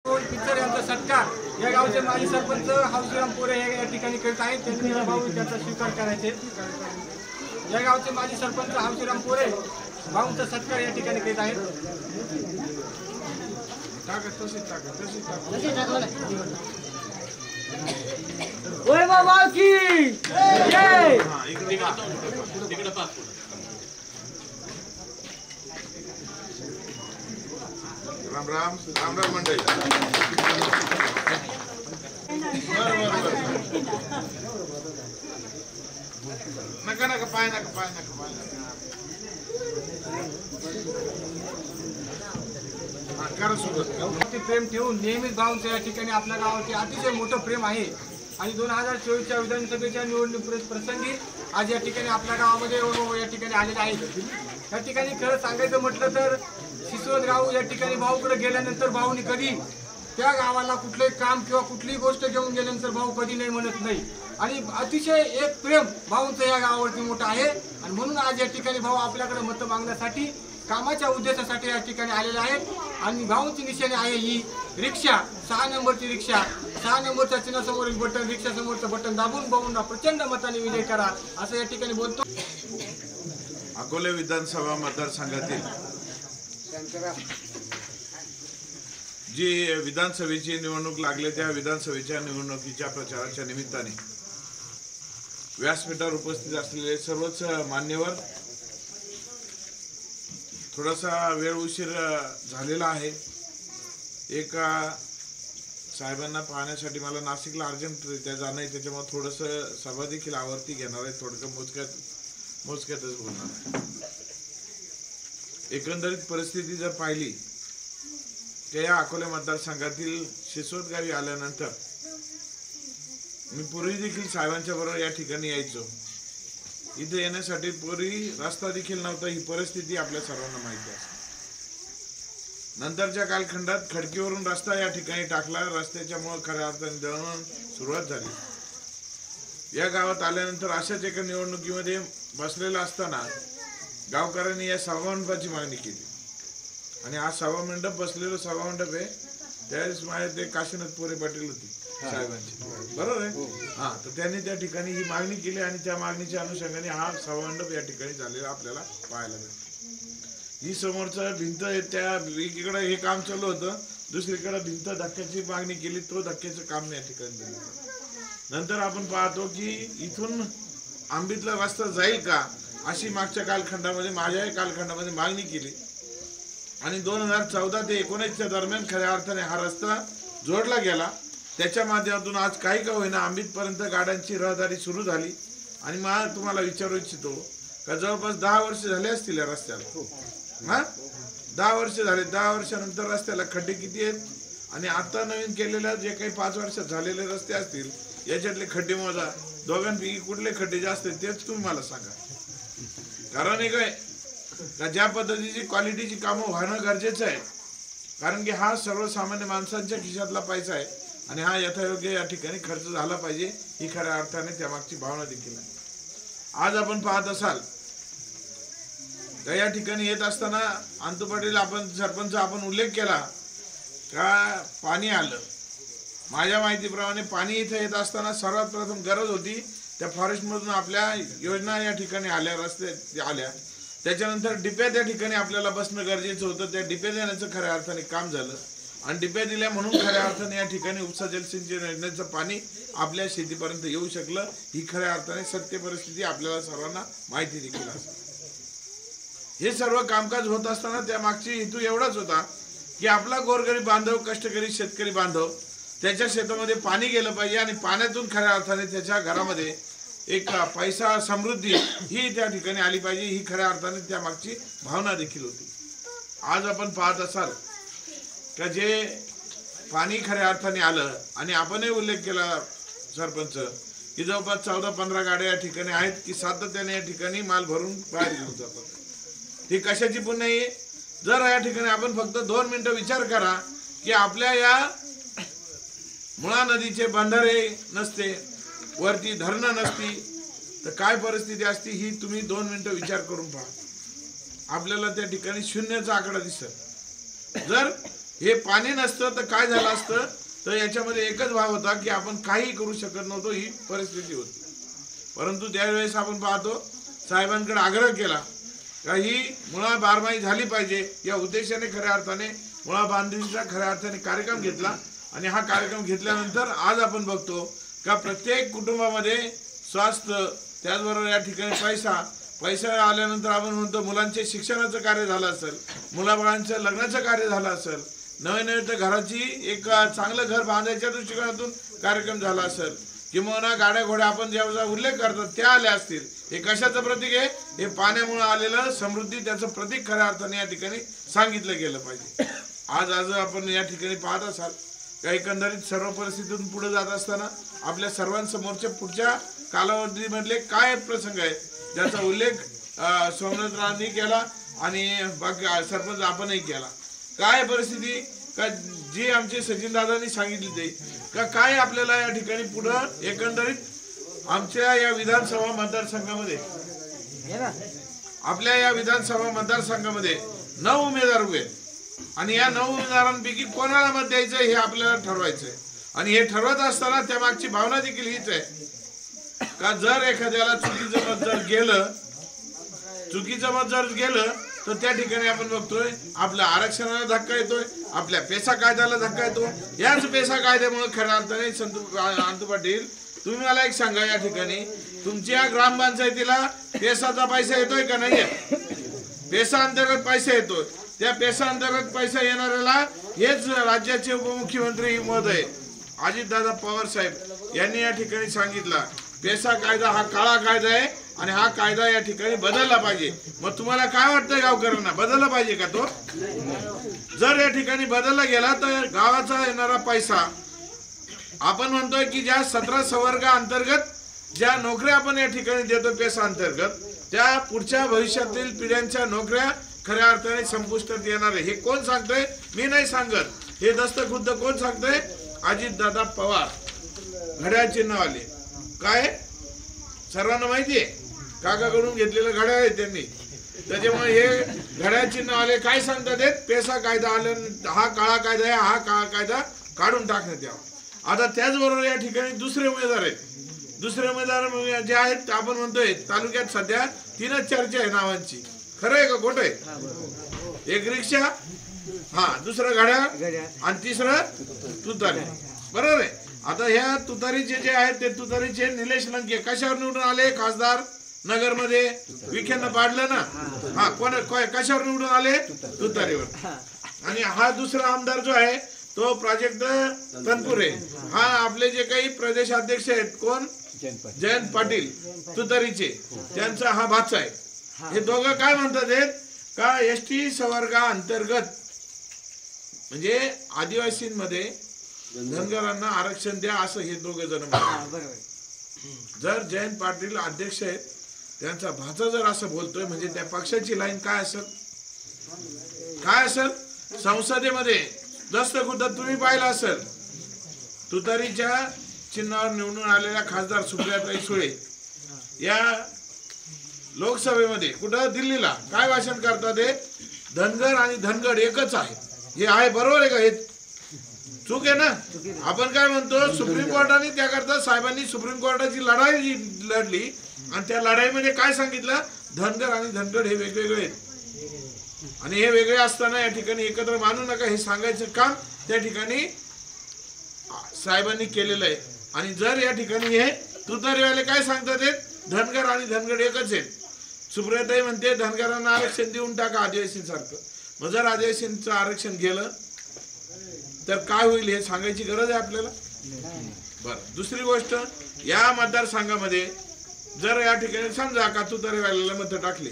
Picture यांचा सत्कार या गावचे माजी सरपंच हौशीराम पोरे या ठिकाणी करीत आहेत। त्यांनी भाऊ त्यांचा स्वीकार करायचे। या गावचे माजी सरपंच हौशीराम पोरे भाऊंचा सत्कार या ठिकाणी करीत आहेत। ओय बाबा की जय। राम राम राम राम मंडळी। नका नका पाय नका पाय नका पाय नका सोबत प्रेम ठेवून नेहमीच भाऊंचं या ठिकाणी आपल्या गावाचे अतिशय मोठं प्रेम आहे। आणि 2024च्या विधानसभेच्या निवडणूक प्रसंगी आज या ठिकाणी आपल्या गावामध्ये या ठिकाणी आलेले आहेत। या ठिकाणी खरं सांगायचं म्हटलं तर शिसवत गाव या ठिकाणी भाऊकडे गेल्यानंतर भाऊनी कधी त्या गावाला कुठलंही काम किंवा कुठलीही गोष्ट घेऊन गेल्यानंतर भाऊ कधी नाही म्हणत नाही। आणि अतिशय एक प्रेम भाऊंचं या गावावरती मोठं आहे। आणि म्हणून आज या ठिकाणी भाऊ आपल्याकडे मतं मागण्यासाठी कामाच्या उद्देशासाठी या ठिकाणी आलेले आहेत। आणि भाऊंची निशाणी आहे ही रिक्षा, 6 नंबरची रिक्षा। 6 नंबरच्या चिन्हासमोरील बटन, रिक्षा समोरचं बटन दाबून भाऊंना प्रचंड मताने विजय करा असं या ठिकाणी बोलतो। अकोले विधानसभा मतदारसंघातील जी विधानसभेची निवडणूक लागली त्या विधानसभेच्या निवडणुकीच्या प्रचाराच्या निमित्ताने व्यासपीठावर उपस्थित असलेले सर्वच मान्यवर, थोडासा वेळ उशीर झालेला आहे। एका साहेबांना पाहण्यासाठी मला नाशिकला अर्जंटरित्या जाणं आहे, त्याच्यामुळे थोडंसं सभा देखील आवर्ती घेणार आहे, थोडक्यात मोजक्यातच बोलणार आहे। एकंदरीत परिस्थिती जर पाहिली तर या अकोले मतदारसंघातील शिसवत गावी आल्यानंतर मी पूर्वी देखील साहेबांच्या बरोबर या ठिकाणी यायचो। इथे येण्यासाठी पूर्वी रस्ता देखील नव्हता, ही परिस्थिती आपल्या सर्वांना माहिती आहे। नंतरच्या कालखंडात खडकीवरून रस्ता या ठिकाणी टाकला, रस्त्याच्यामुळे खऱ्या अर्थाने दळणवळण सुरुवात झाली। या गावात आल्यानंतर अशाच एका निवडणुकीमध्ये बसलेला असताना गावकऱ्यांनी या सभामंडपाची मागणी केली। आणि हा सभामंडप बसलेलं सभामंडप आहे, त्यावेळेस माझे ते काशीनाथ पोरे पाटील होते साहेबांची, बरोबर आहे। हा, तर त्यांनी त्या ठिकाणी ही मागणी केली आणि त्या मागणीच्या अनुषंगाने हा सभामंडप या ठिकाणी झालेला आपल्याला पाहायला मिळतो। ही समोरचं भिंत त्या एकीकडे हे काम चालू होतं, दुसरीकडे भिंत धक्क्याची मागणी केली, तो धक्क्याचं काम या ठिकाणी झालं। नंतर आपण पाहतो की इथून आंबीतला रस्ता जाईल का अशी मागच्या कालखंडामध्ये, माझ्याही कालखंडामध्ये मागणी केली। आणि 2014 ते 19च्या दरम्यान खऱ्या अर्थाने हा रस्ता जोडला गेला। त्याच्या माध्यमातून आज काही का होईना आंबीतपर्यंत गाड्यांची रहदारी सुरू झाली। आणि मला तुम्हाला विचारू इच्छितो का जवळपास 10 वर्ष झाले असतील या रस्त्याला। 10 वर्ष झाले, 10 वर्षानंतर रस्त्याला खड्डे किती आहेत आणि आता नवीन केलेल्या जे काही 5 वर्षात झालेले रस्ते असतील याच्यातले खड्डे मोजा, दोघांपैकी कुठले खड्डे जास्त आहेत तेच तुम्ही मला सांगा। कारण एक आहे का ज्या पद्धतीची क्वालिटीची कामं व्हायनं गरजेचं आहे, कारण की हा सर्वसामान्य माणसांच्या खिशातला पैसा आहे आणि हा यथायोग्य या ठिकाणी खर्च झाला पाहिजे, ही खऱ्या अर्थाने त्यामागची भावना देखील आहे। आज आपण पाहत असाल तर या ठिकाणी येत असताना अंतू पाटील आपण सरपंच आपण उल्लेख केला का पाणी आलं। माझ्या माहितीप्रमाणे पाणी इथे येत असताना सर्वात प्रथम गरज होती त्या फॉरेस्टमधून आपल्या योजना या ठिकाणी आल्या, रस्ते आल्या, त्याच्यानंतर डिप्या त्या ठिकाणी आपल्याला बसणं गरजेचं होतं। त्या डिप्या देण्याचं खऱ्या अर्थाने काम झालं आणि डिप्या दिल्या म्हणून खऱ्या अर्थाने या ठिकाणी उपसा जलसिंचन योजनेचं पाणी आपल्या शेतीपर्यंत येऊ शकलं, ही खऱ्या अर्थाने सत्य परिस्थिती आपल्याला सर्वांना माहिती देखील असते। हे सर्व कामकाज होत असताना त्या मागची हेतू एवढाच होता की आपला गोरगरीब बांधव, कष्टकरी शेतकरी बांधव त्याच्या शेतामध्ये पाणी गेलं पाहिजे आणि पाण्यातून खऱ्या अर्थाने त्याच्या घरामध्ये एक पैसा समृद्धी ही त्या ठिकाणी आली पाहिजे, ही खऱ्या अर्थाने त्या मागची भावना देखील होती। आज आपण पाहत असाल का जे पाणी खऱ्या अर्थाने आलं आणि आपणही उल्लेख केला सरपंच की जवळपास 14-15 गाड्या या ठिकाणी आहेत की सातत्याने या ठिकाणी माल भरून बाहेर घेऊन जातात। ही कशाची पुण्य आहे? जर या ठिकाणी आपण फक्त 2 मिनिटं विचार करा की आपल्या या मुळा नदीचे बंधारे नसते, वरती धरणं नसती तर काय परिस्थिती असती, ही तुम्ही 2 मिनिटं विचार करून पहा। आपल्याला त्या ठिकाणी शून्याचा आकडा दिसत। जर हे पाणी नसतं तर काय झालं असतं, तर याच्यामध्ये एकच भाव होता की आपण काही करू शकत नव्हतो, ही परिस्थिती होती. परंतु त्यावेळेस आपण पाहतो साहेबांकडे आग्रह केला का ही मुळा बारमाही झाली पाहिजे, या उद्देशाने खऱ्या अर्थाने मुळा बांधणीचा खऱ्या अर्थाने कार्यक्रम घेतला. आणि हा कार्यक्रम घेतल्यानंतर आज आपण बघतो का प्रत्येक कुटुंबामध्ये स्वास्थ्य, त्याचबरोबर या ठिकाणी पैसा आल्यानंतर आपण म्हणतो मुलांचे शिक्षणाचं कार्य झालं असेल, मुलाबाळांचं लग्नाचं कार्य झालं असेल, नवे तर घराची एक चांगलं घर बांधायच्या दृष्टिकोनातून कार्यक्रम झाला असेल, किंवा गाड्या घोड्या आपण ज्याचा उल्लेख करतात त्या आल्या असतील. हे कशाचं प्रतीक आहे? हे पाण्यामुळे आलेलं समृद्धी, त्याचं प्रतीक खऱ्या अर्थाने या ठिकाणी सांगितलं गेलं पाहिजे. आज आपण या ठिकाणी पाहत असाल का एकंदरीत सर्व परिस्थितीतून पुढे जात असताना आपल्या सर्वांसमोरच्या पुढच्या कालावधीमधले काय प्रसंग आहे ज्याचा उल्लेख सोमनाथरावांनी केला आणि बाकी सरपंच आपणही केला. काय परिस्थिती का जी आमचे सचिन दादांनी सांगितली ते का काय आपल्याला या ठिकाणी पुढं एकंदरीत आमच्या या विधानसभा मतदारसंघामध्ये, आपल्या या विधानसभा मतदारसंघामध्ये 9 उमेदवार उभे आणि या 9 उमेदवारांपैकी कोणाला मत द्यायचं हे आपल्याला ठरवायचंय. आणि हे ठरवत असताना त्या मागची भावना देखील हीच आहे का जर एखाद्याला चुकीचं मत जर गेलं तर त्या ठिकाणी आपण बघतोय आपल्या आरक्षणाला धक्का येतोय, आपल्या पेसा कायद्याला धक्का येतो. याच पेसा कायद्यामुळे खऱ्या अर्थाने अंतू पाटील तुम्ही मला एक सांगा, या ठिकाणी तुमच्या ग्रामपंचायतीला पेसाचा पैसा येतोय का नाही? पेसा अंतर्गत पैसा येतोय. त्या पेसा अंतर्गत पैसा येणाऱ्याला हेच राज्याचे उपमुख्यमंत्री महोदय अजितदादा पवार साहेब यांनी या ठिकाणी सांगितलं पेसा कायदा हा काळा कायदा आहे आणि हा कायदा या ठिकाणी बदलला पाहिजे. मग तुम्हाला काय वाटतंय गावकऱ्यांना, बदलला पाहिजे का तो? जर या ठिकाणी बदलला गेला तर गावाचा येणारा पैसा आपण म्हणतोय की ज्या 17 संवर्ग अंतर्गत ज्या नोकऱ्या आपण या ठिकाणी देतो पेसा अंतर्गत, त्या पुढच्या भविष्यातील पिढ्यांच्या नोकऱ्या खऱ्या अर्थाने संपुष्टात येणार आहे. हे कोण सांगतोय? मी नाही सांगत, हे दस्तखुद्द कोण सांगतोय? अजितदादा पवार, घड्याळ चिन्हवाले. काय सर्वांना माहितीये, काकाकडून घेतलेलं घड्याळ आहे त्यांनी. त्याच्यामुळे हे घड्याळ चिन्हवाले काय सांगतात? पेसा कायदा आल्या, हा काळा कायदा आहे, हा काळा कायदा काढून टाकण्यात यावा. आता त्याचबरोबर या ठिकाणी दुसरे उमेदवार आहेत. दुसरे उमेदवार जे आहेत आपण म्हणतोय तालुक्यात सध्या 3च चर्चा आहे नावांची. खरं आहे का खोटं आहे? एक रिक्षा, दुसरं घड्याळ आणि तिसरं तुतारी. बरोबर आहे. आता ह्या तुतारीचे जे आहेत ते तुतारीचे निलेश लंके कशावर निवडून आले? खासदार नगरमध्ये विखेंना पाडलं ना. कशावर निवडून आले? तुतारीवर. आणि हा दुसरा आमदार जो आहे तो प्राजक्त तनपुरे, हा आपले जे काही प्रदेश अध्यक्ष आहेत कोण? जयंत पाटील तुतारीचे, त्यांचा हा भाचा आहे. हे दोघं काय म्हणतात का एसटी संवर्गा अंतर्गत म्हणजे आदिवासींमध्ये धनगरांना आरक्षण द्या असं हे दोघं जण म्हणतात. जर जयंत पाटील अध्यक्ष आहेत, त्यांचा भाचा जर असं बोलतोय म्हणजे त्या पक्षाची लाईन काय असेल? संसदेमध्ये दस्तखुद्द तुम्ही पाहिलं असेल, तुतारीच्या चिन्हावर निवडून आलेल्या खासदार सुप्रियाताई सुळे या लोकसभेमध्ये कुठं दिल्लीला काय भाषण करतात? धनगर आणि धनगड एकच आहे. हे आहे बरोबर आहे का? हे चूक आहे ना. आपण काय म्हणतो सुप्रीम कोर्टाने त्याकरता साहेबांनी सुप्रीम कोर्टाची लढाई लढली आणि त्या लढाईमध्ये काय सांगितलं? धनगर आणि धनगड हे वेगवेगळे आहेत आणि हे वेगळे असताना या ठिकाणी एकत्र मानू नका हे सांगायचं काम त्या ठिकाणी साहेबांनी केलेलं आहे. आणि जर या ठिकाणी हे तुतारीवाले काय सांगतात? धनगर आणि धनगड एकच आहेत. सुप्रियाताई म्हणते धनगरांना आरक्षण देऊन टाका आदिवासींसारखं. मग जर आदिवासींचं आरक्षण गेलं तर काय होईल हे सांगायची गरज आहे आपल्याला. बरं, दुसरी गोष्ट, या मतदारसंघामध्ये जर या ठिकाणी समजा का तुतारीवाल्याला मतं टाकली,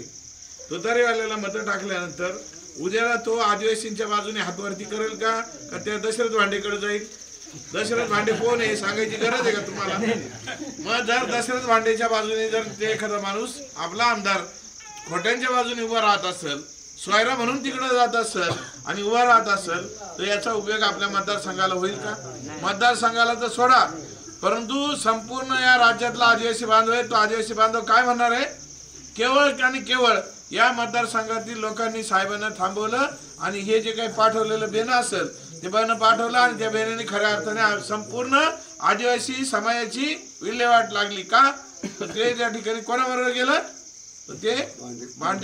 तुतारीवाल्याला मतं टाकल्यानंतर उद्याला तो आदिवासींच्या बाजूने हातवरती करेल का त्या दशरथ भांडेकडे जाईल? दशरथ भांडे कोण आहे सांगायची गरज आहे का तुम्हाला? मग जर दशरथ भांडेच्या बाजूने जर ते एखादा माणूस आपला आमदार खोट्यांच्या बाजूने उभा राहत असेल, सोयरा म्हणून तिकडे जात असेल आणि उभा राहत असेल तर याचा उपयोग आपल्या मतदारसंघाला होईल का? मतदारसंघाला तर सोडा, परंतु संपूर्ण या राज्यातला आदिवासी बांधव आहे, तो आदिवासी बांधव काय म्हणणार आहे? केवळ आणि केवळ या मतदारसंघातील लोकांनी साहेबांना थांबवलं आणि हे जे काही पाठवलेलं बेन असेल ते बेन पाठवलं आणि त्या बेनाने खऱ्या अर्थाने संपूर्ण आदिवासी समाजाची विल्हेवाट लागली का तर ते त्या ठिकाणी कोणाबरोबर गेलं तर ते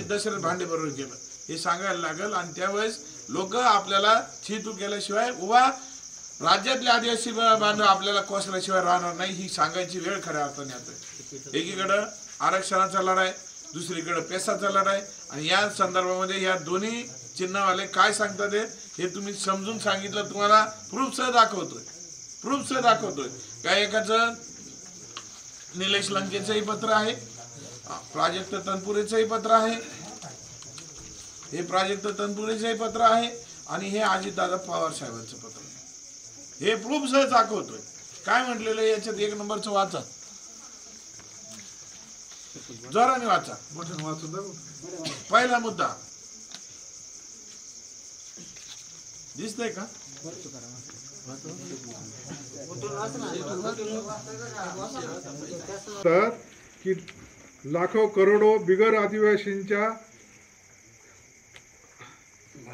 दशरथ भांडे बरोबर गेलं हे सांगायला लागेल. आणि त्यावेळेस लोक आपल्याला छितू केल्याशिवाय उभा राज्यातले आदिवासी बांधव आपल्याला कोसल्याशिवाय राहणार नाही ही सांगायची वेळ खऱ्या अर्थाने आता. एकीकडं आरक्षणाचा लढाई, दुसरीकडे पेसाचा लढाई आणि या संदर्भामध्ये या दोन्ही चिन्हवाले काय सांगतात हे तुम्ही समजून सांगितलं. तुम्हाला प्रूफ सह दाखवतोय काय एकाचं निलेश लंकेचंही पत्र आहे, प्राजक्त तनपुरेचंही पत्र आहे, हे प्राजक्त तनपुरेचंही पत्र आहे आणि हे अजितदादा पवार साहेबांचं पत्र आहे. हे प्रूफ सह दाखवतोय. काय म्हटलेलं याच्यात एक नंबरचं वाचा, जोराने वाचा. पहिला मुद्दा दिसतंय का? तर की लाखो करोडो बिगर आदिवासींच्या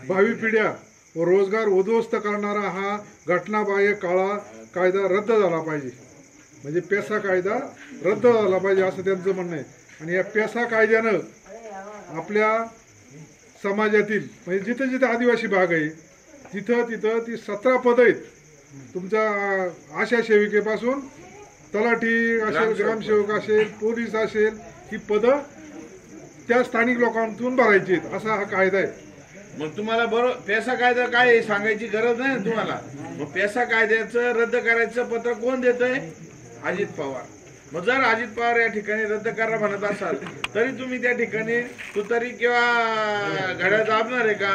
भावी पिढ्या व रोजगार उद्ध्वस्त करणारा हा घटनाबाह्य काळा कायदा रद्द झाला पाहिजे. म्हणजे पेसा कायदा रद्द झाला पाहिजे असं त्यांचं म्हणणं आहे. आणि या पेसा कायद्यानं आपल्या समाजातील म्हणजे जिथे जिथे आदिवासी भाग आहे तिथं ती 17 पदं आहेत. तुमच्या आशा सेविकेपासून तलाठी असेल, ग्रामसेवक असेल, पोलीस असेल, ही पदं त्या स्थानिक लोकांतून भरायची आहेत असा हा कायदा आहे. मग तुम्हाला बरोबर पेसा कायदा काय सांगायची गरज नाही ना तुम्हाला. मग पेसा कायद्याचं रद्द करायचं पत्र कोण देतंय? अजित पवार. मग जर अजित पवार या ठिकाणी रद्द करा म्हणत असाल तरी तुम्ही त्या ठिकाणी तुतारी किंवा घड्याळ दाबणार आहे का?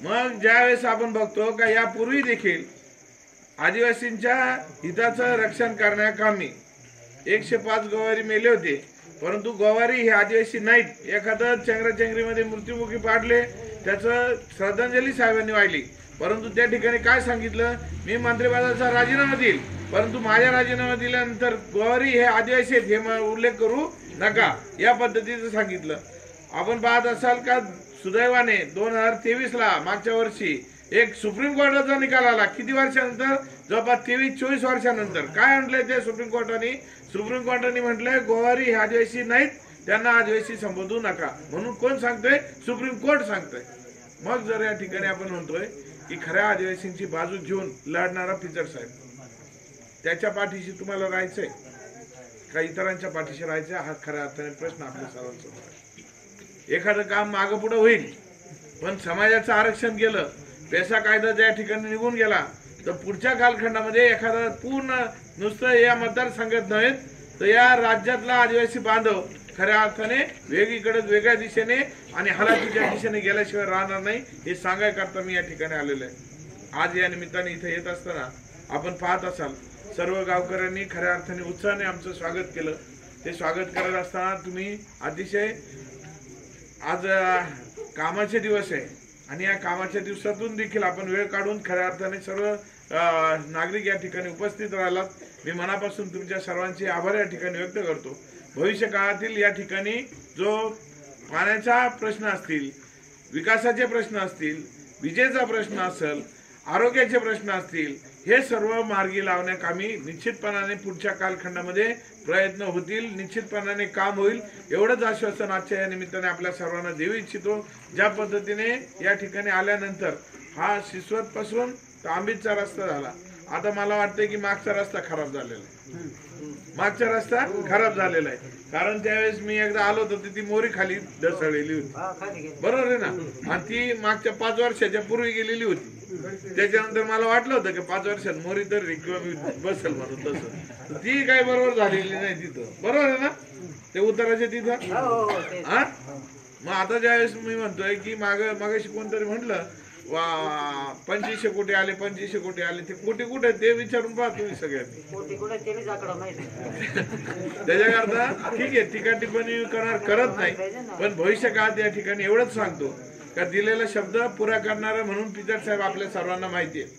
मग ज्यावेळेस आपण बघतो का यापूर्वी देखील आदिवासींच्या हिताचं रक्षण करण्याकामी 105 गोवारी मेले होते. परंतु गोवारी हे आदिवासी नाहीत. एखादं चंगराचंगरीमध्ये मृत्युमुखी पाडले त्याचं श्रद्धांजली साहेबांनी वाहिली. परंतु त्या ठिकाणी काय सांगितलं, मी मंत्रिपदाचा राजीनामा देईल परंतु माझ्या राजीनामा दिल्यानंतर गोवारी हे आदिवासी आहेत हे उल्लेख करू नका या पद्धतीचं सांगितलं. आपण पाहत असाल का सुदैवाने 2023ला मागच्या वर्षी एक सुप्रीम कोर्टाचा निकाल आला. किती वर्षानंतर? जवळपास 23-24 वर्षानंतर. काय म्हटलंय ते सुप्रीम कोर्टाने म्हटलंय गोवारी हे आदिवासी नाहीत, त्यांना आदिवासी संबोधू नका. म्हणून कोण सांगतोय? सुप्रीम कोर्ट सांगतोय. मग जर या ठिकाणी आपण म्हणतोय की खऱ्या आदिवासींची बाजू घेऊन लढणारा फिचर साहेब त्याच्या पाठीशी तुम्हाला राहायचंय का इतरांच्या पाठीशी राहायचंय हा खऱ्या अर्थाने प्रश्न आपल्या सर्वांसमोर आहे. एखादं काम मागं पुढं होईल पण समाजाचं आरक्षण गेलं, पेसा कायदा ज्या ठिकाणी निघून गेला तर पुढच्या कालखंडामध्ये एखादा पूर्ण नुसतं या मतदारसंघात नव्हे तर या राज्यातला आदिवासी बांधव खऱ्या अर्थाने वेगळ्या दिशेने आणि हलाखीच्या दिशेने गेल्याशिवाय राहणार नाही हे सांगायकरता मी या ठिकाणी आलेलो आहे. आज या निमित्ताने इथे येत असताना आपण पाहत असाल सर्व गावकऱ्यांनी खऱ्या अर्थाने उत्साहाने आमचं स्वागत केलं. ते स्वागत करत असताना तुम्ही अतिशय आज कामाचे दिवस आहे आणि या कामाच्या दिवसातून देखील आपण वेळ काढून खऱ्या अर्थाने सर्व नागरिक या ठिकाणी उपस्थित राहिलात. मी मनापासून तुमच्या सर्वांचे आभार या ठिकाणी व्यक्त करतो. भविष्य काळातील या ठिकाणी जो पाण्याचा प्रश्न असतील, विकासाचे प्रश्न असतील, विजेचा प्रश्न असेल, आरोग्याचे प्रश्न असतील, हे सर्व मार्गी लावण्याकामी निश्चितपणाने पुढच्या कालखंडामध्ये प्रयत्न होतील, निश्चितपणाने काम होईल एवढंच आश्वासन आजच्या या निमित्ताने आपल्या सर्वांना देऊ इच्छितो. ज्या पद्धतीने या ठिकाणी आल्यानंतर हा शिसवत पासून तांबीचा रस्ता झाला, आता मला वाटतंय की मागचा रस्ता खराब झालेला आहे. कारण त्यावेळेस मी एकदा आलो होतो ती मोरी खाली ढसळलेली होती, बरोबर आहे ना, आणि ती मागच्या 5 वर्षाच्या पूर्वी गेलेली होती. त्याच्यानंतर मला वाटलं होतं की 5 वर्षात मोरी तर किंवा मी बसेल म्हणून तसं ती काही बरोबर झालेली नाही तिथं, बरोबर आहे ना ते उताराच्या तिथं. हा मग आता ज्यावेळेस मी म्हणतोय की मागाशी कोणतरी म्हटलं 2500 कोटी आले ते कोटी कुठे ते विचारून पाहतो तुम्ही सगळ्यांनी. त्याच्याकरता ठीक आहे टीका टिप्पणी करत नाही, पण भविष्य काळात या ठिकाणी एवढंच सांगतो का दिलेला शब्द पुरा करणारा म्हणून पिचड साहेब आपल्या सर्वांना माहिती आहे.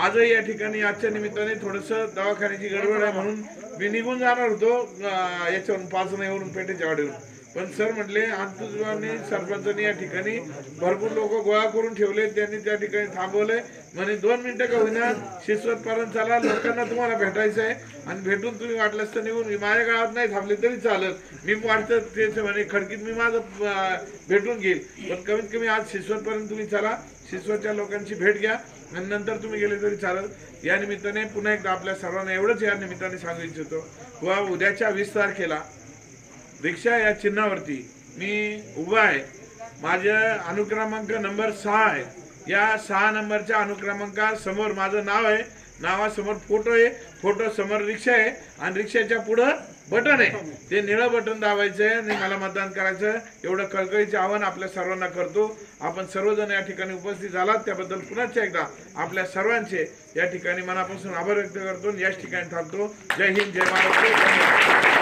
आजही या ठिकाणी आजच्या निमित्ताने थोडस दवाखान्याची गडबड आहे म्हणून मी निघून जाणार होतो याच्यावरून 5 येऊन पेठेच्या वाडीवरून, पण सर म्हटले अंतुजवानी सरपंचांनी या ठिकाणी भरपूर लोक गोळा करून ठेवले, त्यांनी त्या ठिकाणी थांबवले. म्हणे 2 मिनिटं का होईना शिस्वतपर्यंत चला, लोकांना तुम्हाला भेटायचं आहे आणि भेटून तुम्ही वाटलंच तर निघून, माझ्या गावात नाही थांबले तरी चालत, मी वाटतं तेच म्हणे खडकीत मी माझं भेटून घेईल, पण कमीत कमी आज शिस्वतपर्यंत तुम्ही चला, शिस्वतच्या लोकांची भेट घ्या आणि नंतर तुम्ही गेले तरी चालत. या निमित्ताने पुन्हा एकदा आपल्या सर्वांना एवढंच या निमित्ताने सांगू इच्छितो व उद्याच्या 20 तारखेला रिक्षा या चिन्हावरती मी उभा आहे. माझ्या अनुक्रमांक नंबर 6 आहे. या 6 नंबरच्या अनुक्रमांकासमोर माझं नाव आहे, नावासमोर फोटो आहे, फोटो समोर रिक्षा आहे आणि रिक्षाच्या पुढं बटन आहे. ते निळं बटन दाबायचं आहे आणि मला मतदान करायचं. एवढं कळकळीचे आवाहन आपल्या सर्वांना करतो. आपण सर्वजण या ठिकाणी उपस्थित झालात त्याबद्दल पुन्हा एकदा आपल्या सर्वांचे या ठिकाणी मनापासून आभार व्यक्त करतो. याच ठिकाणी थांबतो. जय हिंद, जय महाराष्ट्र.